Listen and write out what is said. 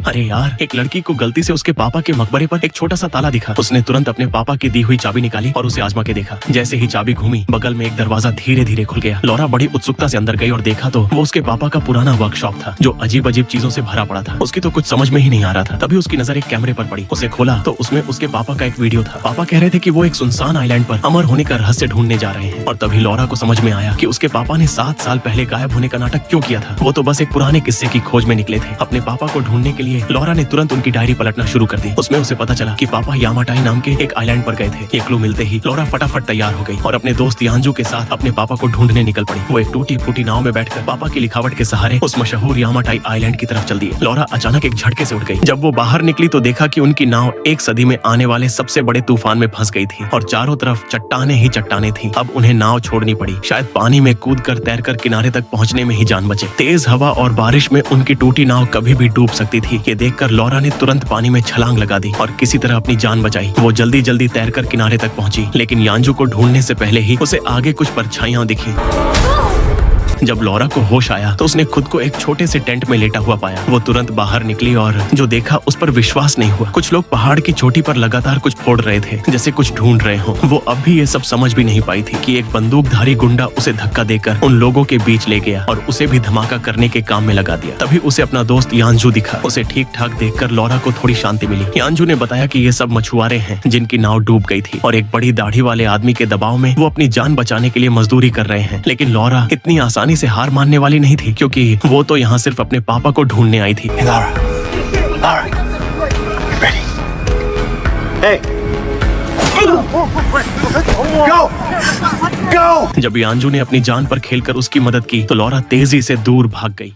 अरे यार, एक लड़की को गलती से उसके पापा के मकबरे पर एक छोटा सा ताला दिखा। उसने तुरंत अपने पापा की दी हुई चाबी निकाली और उसे आजमा के देखा। जैसे ही चाबी घूमी, बगल में एक दरवाजा धीरे धीरे खुल गया। लॉरा बड़ी उत्सुकता से अंदर गई और देखा तो वो उसके पापा का पुराना वर्कशॉप था, जो अजीब अजीब चीजों से भरा पड़ा था। उसकी तो कुछ समझ में ही नहीं आ रहा था। तभी उसकी नजर एक कैमरे पर पड़ी। उसे खोला तो उसमें उसके पापा का एक वीडियो था। पापा कह रहे थे कि वो एक सुनसान आइलैंड पर अमर होने का रहस्य ढूंढने जा रहे हैं। और तभी लॉरा को समझ में आया कि उसके पापा ने 7 साल पहले गायब होने का नाटक क्यों किया था। वो तो बस एक पुराने किस्से की खोज में निकले थे। अपने पापा को ढूंढने के लिए लॉरा ने तुरंत उनकी डायरी पलटना शुरू कर दी। उसमें उसे पता चला कि पापा यामाटाई नाम के एक आइलैंड पर गए थे। ये क्लू मिलते ही लॉरा फटाफट तैयार हो गई और अपने दोस्त यांजू के साथ अपने पापा को ढूंढने निकल पड़ी। वो एक टूटी फूटी नाव में बैठकर पापा की लिखावट के सहारे उस मशहूर यामाटाई आइलैंड की तरफ चल दिए। लॉरा अचानक एक झटके से उठ गई। जब वो बाहर निकली तो देखा कि उनकी नाव एक सदी में आने वाले सबसे बड़े तूफान में फंस गई थी और चारों तरफ चट्टाने ही चट्टाने थी। अब उन्हें नाव छोड़नी पड़ी। शायद पानी में कूदकर तैरकर किनारे तक पहुंचने में ही जान बचे। तेज हवा और बारिश में उनकी टूटी नाव कभी भी डूब सकती थी। ये देखकर लॉरा ने तुरंत पानी में छलांग लगा दी और किसी तरह अपनी जान बचाई। वो जल्दी जल्दी तैरकर किनारे तक पहुंची, लेकिन यांजू को ढूंढने से पहले ही उसे आगे कुछ परछाइयां दिखी। जब लॉरा को होश आया तो उसने खुद को एक छोटे से टेंट में लेटा हुआ पाया। वो तुरंत बाहर निकली और जो देखा उस पर विश्वास नहीं हुआ। कुछ लोग पहाड़ की चोटी पर लगातार कुछ फोड़ रहे थे, जैसे कुछ ढूंढ रहे हो। वो अब भी ये सब समझ भी नहीं पाई थी कि एक बंदूकधारी गुंडा उसे धक्का देकर उन लोगों के बीच ले गया और उसे भी धमाका करने के काम में लगा दिया। तभी उसे अपना दोस्त यांजू दिखा। उसे ठीक ठाक देखकर लॉरा को थोड़ी शांति मिली। यांजू ने बताया कि ये सब मछुआरे हैं जिनकी नाव डूब गई थी और एक बड़ी दाढ़ी वाले आदमी के दबाव में वो अपनी जान बचाने के लिए मजदूरी कर रहे हैं। लेकिन लॉरा इतनी आसानी से हार मानने वाली नहीं थी, क्योंकि वो तो यहाँ सिर्फ अपने पापा को ढूंढने आई थी। Hey, Laura, you ready? Hey! Go! जब यांजू ने अपनी जान पर खेलकर उसकी मदद की तो लॉरा तेजी से दूर भाग गई।